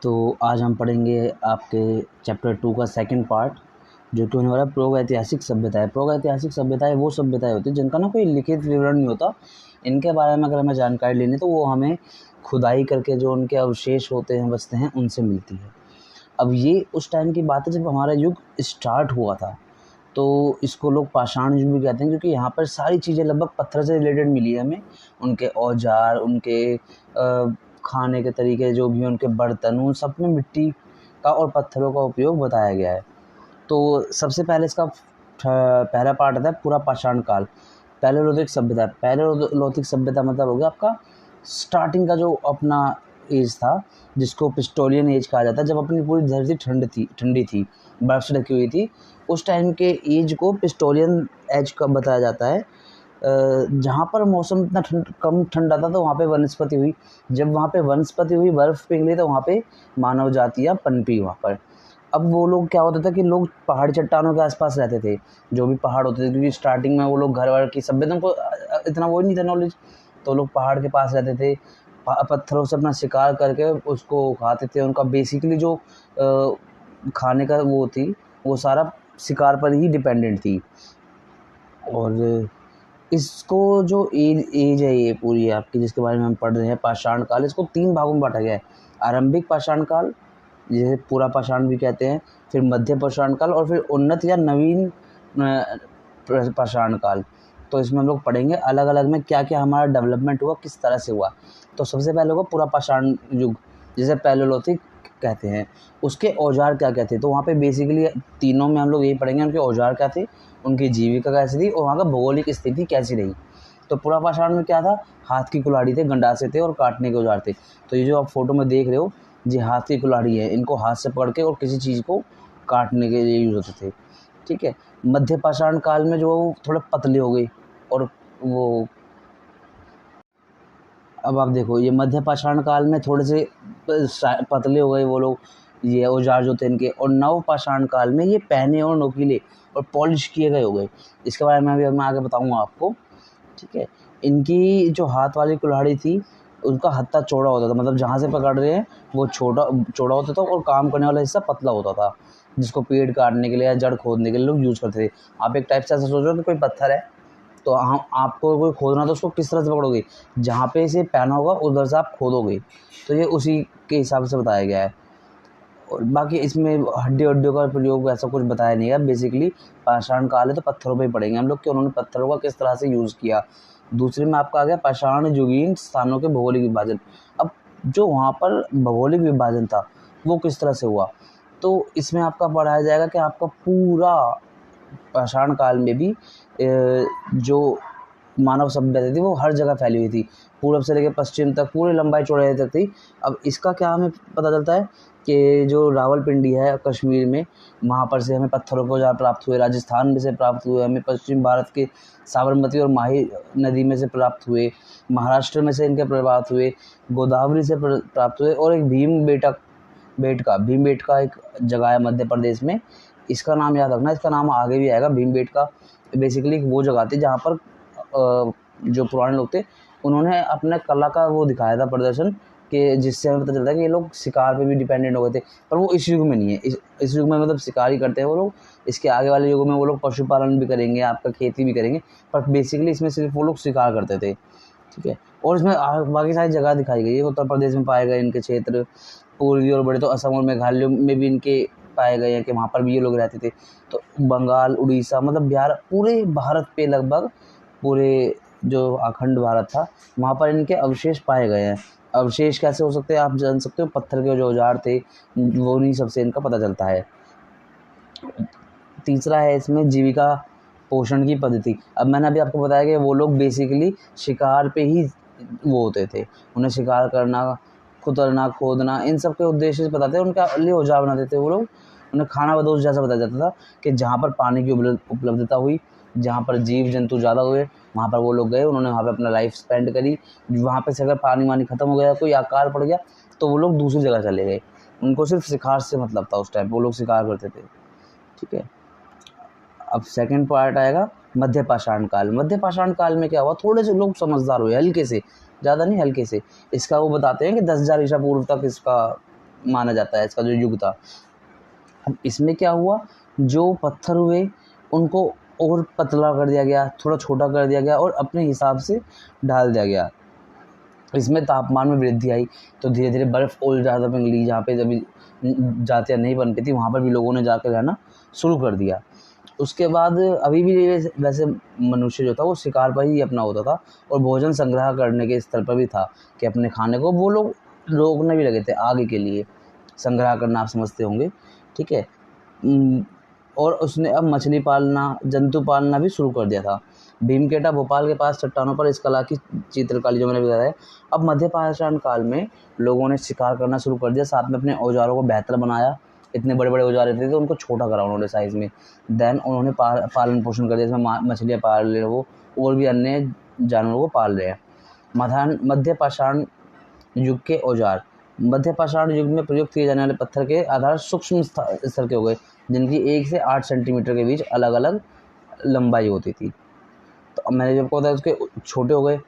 तो आज हम पढ़ेंगे आपके चैप्टर 2 का सेकंड पार्ट, जो कि होने वाला है प्रागैतिहासिक सभ्यताएँ। प्रागैतिहासिक सभ्यताएँ वो सभ्यताएँ होती हैं जिनका ना कोई लिखित विवरण नहीं होता। इनके बारे में अगर हमें जानकारी लेनी है तो वो हमें खुदाई करके जो उनके अवशेष होते हैं, बसते हैं, उनसे मिलती है। अब ये उस टाइम की बात है जब हमारा युग स्टार्ट हुआ था, तो इसको लोग पाषाण युग भी कहते हैं, क्योंकि यहाँ पर सारी चीज़ें लगभग पत्थर से रिलेटेड मिली है हमें। उनके औजार, उनके खाने के तरीके जो भी हैं, उनके बर्तन, उन सब में मिट्टी का और पत्थरों का उपयोग बताया गया है। तो सबसे पहले इसका पहला पार्ट आता है पूरा पाषाण काल। पैलेओलिथिक सभ्यता। पैलेओलिथिक सभ्यता मतलब हो गया आपका स्टार्टिंग का जो अपना एज था, जिसको पिस्टोलियन एज कहा जाता है, जब अपनी पूरी धरती ठंडी थी, बर्फ से ढकी हुई थी। उस टाइम के एज को पिस्टोलियन एज का बताया जाता है। जहाँ पर मौसम इतना कम ठंडा था तो वहाँ पे वनस्पति हुई। जब वहाँ पे वनस्पति हुई, बर्फ़ पिघली, तो वहाँ पे मानव जातियाँ पनपी वहाँ पर। अब वो लोग क्या होता था कि लोग पहाड़ी चट्टानों के आसपास रहते थे, जो भी पहाड़ होते थे, क्योंकि स्टार्टिंग में वो लोग घर-वर की सभ्यता को इतना वो नहीं था नॉलेज, तो लोग पहाड़ के पास रहते थे। पत्थरों से अपना शिकार करके उसको खाते थे। उनका बेसिकली जो खाने का वो थी, वो सारा शिकार पर ही डिपेंडेंट थी। और इसको जो एज है ये पूरी आपकी, जिसके बारे में हम पढ़ रहे हैं, पाषाण काल, इसको 3 भागों में बाँटा गया है। आरंभिक पाषाण काल, जिसे पूरा पाषाण भी कहते हैं, फिर मध्य पाषाण काल, और फिर उन्नत या नवीन पाषाण काल। तो इसमें हम लोग पढ़ेंगे अलग-अलग में क्या-क्या हमारा डेवलपमेंट हुआ, किस तरह से हुआ। तो सबसे पहले होगा पूरा पाषाण युग, जिसे पैलेओलिथिक कहते हैं। उसके औजार क्या-क्या थे, तो वहाँ पे बेसिकली तीनों में हम लोग यही पढ़ेंगे, उनके औजार क्या थे, उनकी जीविका कैसी थी और वहाँ का भौगोलिक स्थिति कैसी रही। तो पूरा पाषाण में क्या था, हाथ की कुल्हाड़ी थे, गंडासे थे और काटने के औजार थे। तो ये जो आप फोटो में देख रहे हो, ये हाथ की कुल्हाड़ी है। इनको हाथ से पकड़ के और किसी चीज़ को काटने के लिए यूज़ होते थे, ठीक है। मध्य पाषाण काल में जो थोड़े पतले हो गए, और वो अब आप देखो, ये मध्य पाषाण काल में थोड़े से पतले हो गए वो लोग, ये औजार जो थे इनके। और नव पाषाण काल में ये पहने और नोकीले और पॉलिश किए गए हो गए। इसके बारे में अभी मैं आगे बताऊँगा आपको, ठीक है। इनकी जो हाथ वाली कुल्हाड़ी थी, उनका हत्था चौड़ा होता था, मतलब जहाँ से पकड़ रहे हैं वो चौड़ा होता था, और काम करने वाला हिस्सा पतला होता था, जिसको पेड़ काटने के लिए या जड़ खोदने के लिए लोग यूज़ करते थे। आप एक टाइप से ऐसा सोच रहे हो कि कोई पत्थर है, तो हम आपको कोई खोदना, तो उसको किस तरह से पकड़ोगे, जहाँ पे इसे पहना होगा उधर से आप खोदोगे। तो ये उसी के हिसाब से बताया गया है। और बाकी इसमें हड्डियों का प्रयोग वैसा कुछ बताया नहीं है। बेसिकली पाषाण काल है तो पत्थरों पे ही पढ़ेंगे हम लोग कि उन्होंने पत्थरों का किस तरह से यूज़ किया। दूसरे में आपका आ गया पाषाण युगीन स्थानों के भौगोलिक विभाजन। अब जो वहाँ पर भौगोलिक विभाजन था वो किस तरह से हुआ, तो इसमें आपका पढ़ाया जाएगा कि आपका पूरा पाषाण काल में भी जो मानव सभ्यता थी वो हर जगह फैली हुई थी, पूर्व से लेकर पश्चिम तक, पूरी लंबाई चौड़ाई तक थी। अब इसका क्या हमें पता चलता है कि जो रावलपिंडी है कश्मीर में, वहाँ पर से हमें पत्थरों के औजार प्राप्त हुए, राजस्थान में से प्राप्त हुए, हमें पश्चिम भारत के साबरमती और माही नदी में से प्राप्त हुए, महाराष्ट्र में से इनके प्राप्त हुए, गोदावरी से प्राप्त हुए, और एक भीमबेटका एक जगह है मध्य प्रदेश में। इसका नाम याद रखना, इसका नाम आगे भी आएगा। भीमबेटका बेसिकली वो जगह थी जहाँ पर जो पुराने लोग थे उन्होंने अपने कला का वो दिखाया था प्रदर्शन, कि जिससे हमें पता चलता है कि ये लोग शिकार पे भी डिपेंडेंट हो गए थे। पर वो इस युग में नहीं है। इस युग में मतलब शिकार ही करते हैं वो लोग। इसके आगे वाले युगों में वो लोग पशुपालन भी करेंगे, आपका खेती भी करेंगे, पर बेसिकली इसमें सिर्फ वो लोग शिकार करते थे, ठीक है। और इसमें बाकी सारी जगह दिखाई गई है। उत्तर प्रदेश में पाए गए इनके क्षेत्र, पूर्वी और बड़े तो असम और मेघालय में भी इनके पाए गए हैं कि वहाँ पर भी ये लोग रहते थे। तो बंगाल, उड़ीसा, मतलब बिहार, पूरे भारत पे लगभग, पूरे जो अखंड भारत था वहाँ पर इनके अवशेष पाए गए हैं। अवशेष कैसे हो सकते हैं आप जान सकते हो, पत्थर के जो औजार थे वो उन्हीं सबसे इनका पता चलता है। तीसरा है इसमें जीविका पोषण की पद्धति। अब मैंने अभी आपको बताया कि वो लोग बेसिकली शिकार पे ही वो होते थे, उन्हें शिकार करना, कुतरना, खोदना, इन सब के उद्देश्य से बताते थे। उनका लिए औजार बनाते थे वो लोग। उन्हें खाना बदोश जैसा बताया जाता था कि जहाँ पर पानी की उपलब्धता हुई, जहाँ पर जीव जंतु ज़्यादा हुए, वहाँ पर वो लोग गए, उन्होंने वहाँ पे अपना लाइफ स्पेंड करी। वहाँ पे से अगर पानी वानी ख़त्म हो गया, कोई अकाल पड़ गया, तो वो लोग दूसरी जगह चले गए। उनको सिर्फ शिकार से मतलब था उस टाइम, वो लोग शिकार करते थे, ठीक है। अब सेकंड पार्ट आएगा मध्य पाषाण काल। मध्य पाषाण काल में क्या हुआ, थोड़े से लोग समझदार हुए, हल्के से, ज़्यादा नहीं, हल्के से। इसका वो बताते हैं कि 10,000 ईसा पूर्व तक इसका माना जाता है इसका जो युग था। अब इसमें क्या हुआ, जो पत्थर हुए उनको और पतला कर दिया गया, थोड़ा छोटा कर दिया गया और अपने हिसाब से ढाल दिया गया। इसमें तापमान में वृद्धि आई तो धीरे धीरे बर्फ़ और ज़्यादा पिघली, जहाँ पे अभी जातियाँ नहीं बन पाई थी वहाँ पर भी लोगों ने जाकर रहना शुरू कर दिया। उसके बाद अभी भी वैसे मनुष्य जो था वो शिकार पर ही अपना होता था और भोजन संग्रह करने के स्तर पर भी था कि अपने खाने को वो लोग रोकने भी लगे थे आगे के लिए, संग्रह करना आप समझते होंगे, ठीक है। और उसने अब मछली पालना, जंतु पालना भी शुरू कर दिया था। भीमकेटा भोपाल के पास चट्टानों पर इस कला की चित्रकारी जो मैंने बताया है। अब मध्य पाषाण काल में लोगों ने शिकार करना शुरू कर दिया, साथ में अपने औजारों को बेहतर बनाया। इतने बड़े बड़े औजार रहते थे तो उनको छोटा करा उन्होंने साइज़ में। देन उन्होंने पालन पोषण कर दिया, इसमें मछलियाँ पाल रहे हैं वो, और भी अन्य जानवरों को पाल रहे हैं। मध्य पाषाण युग के औजार। मध्य पाषाण युग में प्रयुक्त किए जाने वाले पत्थर के आधार सूक्ष्म स्तर के हो गए, जिनकी 1 से 8 सेंटीमीटर के बीच अलग अलग लंबाई होती थी। तो अब मैंने जब बताया उसके छोटे हो गए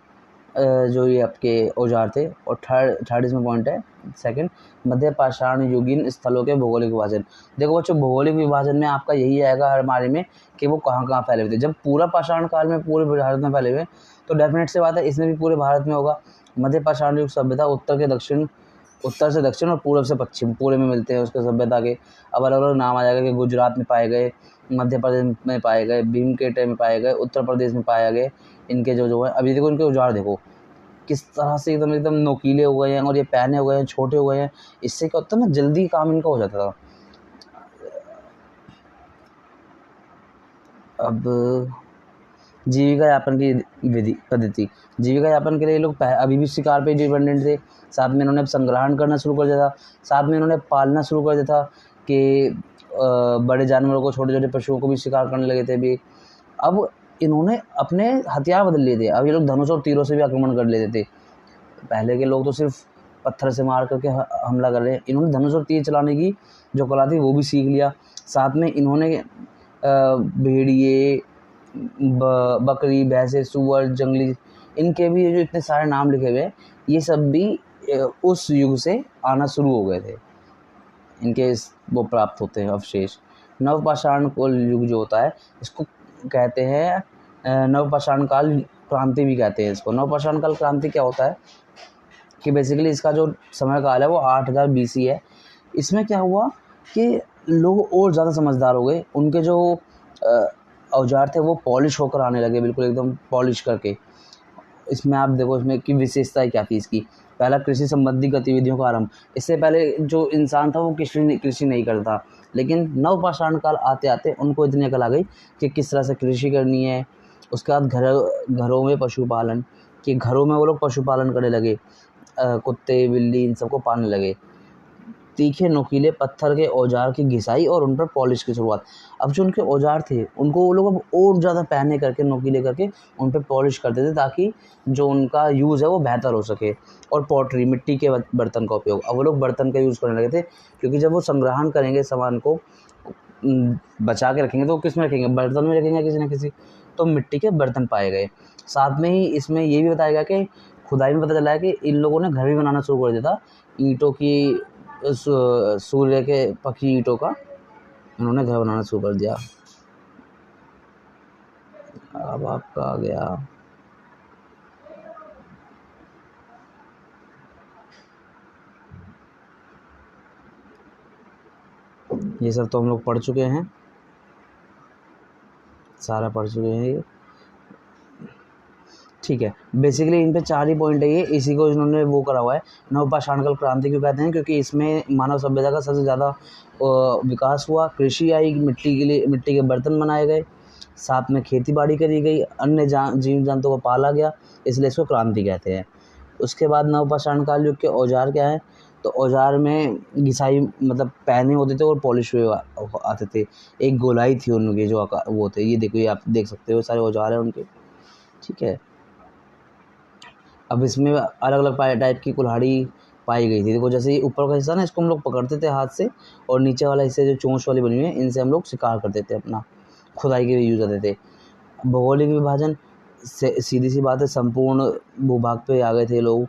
जो ये आपके औजार थे। और थर्ड इसमें पॉइंट है सेकंड, मध्य पाषाण युगीन स्थलों के भौगोलिक विभाजन। देखो बच्चों, भौगोलिक विभाजन में आपका यही आएगा हर बारे में कि वो कहाँ कहाँ फैले हुए थे। जब पूरा पाषाण काल में पूरे भारत में फैले हुए तो डेफिनेट सी बात है इसमें भी पूरे भारत में होगा। मध्य पाषाण युग सभ्यता उत्तर से दक्षिण और पूर्व से पश्चिम पूरे में मिलते हैं उसके सभ्यता के। अब अलग अलग नाम आ जाएगा कि गुजरात में पाए गए, मध्य प्रदेश में पाए गए, भीमकेटे में पाए गए, उत्तर प्रदेश में पाए गए। इनके जो है अभी देखो इनके औजार देखो किस तरह से एकदम नोकीले हो गए हैं और ये पैने हो गए हैं, छोटे हो गए हैं। इससे क्या होता है ना, जल्दी काम इनका हो जाता था। अब जीविका यापन की विधि पद्धति। जीविका यापन के लिए लोग अभी भी शिकार पे डिपेंडेंट थे। साथ में इन्होंने संग्रहण करना शुरू कर दिया था, साथ में इन्होंने पालना शुरू कर दिया था कि बड़े जानवरों को, छोटे छोटे पशुओं को भी शिकार करने लगे थे भी। अब इन्होंने अपने हथियार बदल लिए थे। अब ये लोग धनुष और तीरों से भी आक्रमण कर लेते थे। पहले के लोग तो सिर्फ पत्थर से मार करके हमला कर रहे हैं, इन्होंने धनुष और तीर चलाने की जो कला थी वो भी सीख लिया। साथ में इन्होंने भेड़िए, बकरी, भैंसे, सुअर, जंगली, इनके भी जो इतने सारे नाम लिखे हुए हैं ये सब भी उस युग से आना शुरू हो गए थे। इनके वो प्राप्त होते हैं अवशेष। नवपाषाण काल युग जो होता है इसको कहते हैं नवपाषाण काल क्रांति भी कहते हैं इसको। नवपाषाण काल क्रांति क्या होता है कि बेसिकली इसका जो समय काल है वो 8000 BC है। इसमें क्या हुआ कि लोग और ज़्यादा समझदार हो गए, उनके जो औजार थे वो पॉलिश होकर आने लगे, बिल्कुल एकदम पॉलिश करके। इसमें आप देखो इसमें की विशेषताएं क्या थी इसकी। पहला, कृषि संबंधी गतिविधियों का आरंभ। इससे पहले जो इंसान था वो कृषि नहीं करता, लेकिन नवपाषाण काल आते आते उनको इतनी अकल आ गई कि किस तरह से कृषि करनी है। उसके बाद घरों में पशुपालन, कि घरों में वो लोग पशुपालन करने लगे, कुत्ते, बिल्ली, इन सबको पालने लगे। तीखे नोकीले पत्थर के औजार की घिसाई और उन पर पॉलिश की शुरुआत। अब जो उनके औजार थे उनको वो लोग अब और ज़्यादा पहने करके, नोकीले करके उन पर पॉलिश करते थे ताकि जो उनका यूज़ है वो बेहतर हो सके। और पॉटरी, मिट्टी के बर्तन का उपयोग। अब वो लोग बर्तन का यूज़ करने लगे थे, क्योंकि जब वो संग्रहण करेंगे सामान को बचा के रखेंगे तो किस में रखेंगे, बर्तन में रखेंगे किसी न किसी, तो मिट्टी के बर्तन पाए गए। साथ में ही इसमें ये भी बताया गया कि खुदाई में पता चला है कि इन लोगों ने घर भी बनाना शुरू कर दिया था। ईंटों की, सूर्य के पकी ईंटों का उन्होंने घर बनाना शुरू कर दिया। अब आपका आ गया ये सब तो हम लोग पढ़ चुके हैं, सारा पढ़ चुके हैं ये, ठीक है। बेसिकली इन पे 4 ही पॉइंट है ये, इसी को इन्होंने वो करा हुआ है। नवपाषाण काल क्रांति क्यों कहते हैं, क्योंकि इसमें मानव सभ्यता का सबसे ज़्यादा विकास हुआ। कृषि आई, मिट्टी के बर्तन बनाए गए, साथ में खेती बाड़ी करी गई, अन्य जीव जंतुओं को पाला गया, इसलिए इसको क्रांति कहते हैं। उसके बाद नवपाषाण काल युग के औजार क्या है, तो औजार में घिसाई मतलब पहने होते थे और पॉलिश हुए आते थे। एक गोलाई थी उनके जो वो थे, ये देखो, ये आप देख सकते हो सारे औजार हैं उनके, ठीक है। अब इसमें अलग अलग टाइप की कुल्हाड़ी पाई गई थी। देखो जैसे ये ऊपर का हिस्सा ना, इसको हम लोग पकड़ते थे हाथ से, और नीचे वाला हिस्से जो चोंच वाली बनी हुई है, इनसे हम लोग शिकार करते थे, अपना खुदाई के लिए यूज़ करते थे। भौगोलिक विभाजन से सीधी सी बात है, संपूर्ण भूभाग पे आ गए थे लोग,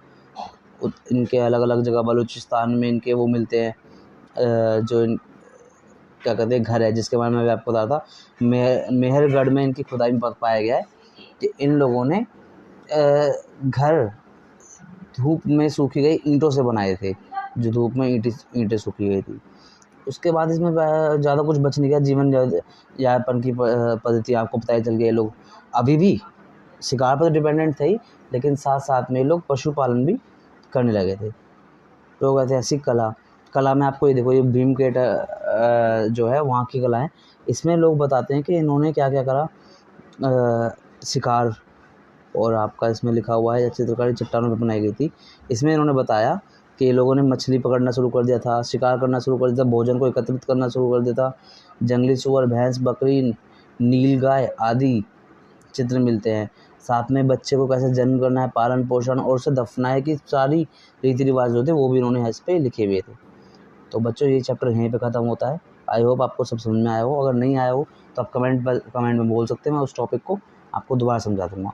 इनके अलग अलग जगह बलूचिस्तान में इनके वो मिलते हैं, जो क्या कहते हैं घर है, जिसके बारे में मैं आपको बता था। मेहरगढ़ में इनकी खुदाई में पाया गया है कि इन लोगों ने घर धूप में सूखी गई ईंटों से बनाए थे, जो धूप में ईंटें सूखी गई थी। उसके बाद इसमें ज़्यादा कुछ बच नहीं गया। जीवन यापन की पद्धति आपको पता ही चल गई। लोग अभी भी शिकार पर तो डिपेंडेंट थे ही, लेकिन साथ साथ में लोग पशुपालन भी करने लगे थे। लोग ऐतिहासिक कला में आपको ये देखो, ये भीमकेट जो है वहाँ की कला है। इसमें लोग बताते हैं कि इन्होंने क्या क्या करा। शिकार, और आपका इसमें लिखा हुआ है चित्रकारी चट्टानों पर बनाई गई थी। इसमें इन्होंने बताया कि ये लोगों ने मछली पकड़ना शुरू कर दिया था, शिकार करना शुरू कर दिया था, भोजन को एकत्रित करना शुरू कर दिया था। जंगली सूअर, भैंस, बकरी, नीलगाय आदि चित्र मिलते हैं। साथ में बच्चे को कैसे जन्म करना है, पालन पोषण और उसे दफनाए की सारी रीति रिवाज जो थे वो भी इन्होंने इस पर लिखे हुए थे। तो बच्चों ये चैप्टर यहीं पे ख़त्म होता है। आई होप आपको सब समझ में आया हो। अगर नहीं आया हो तो आप कमेंट में बोल सकते हैं, मैं उस टॉपिक को आपको दोबारा समझा दूँगा।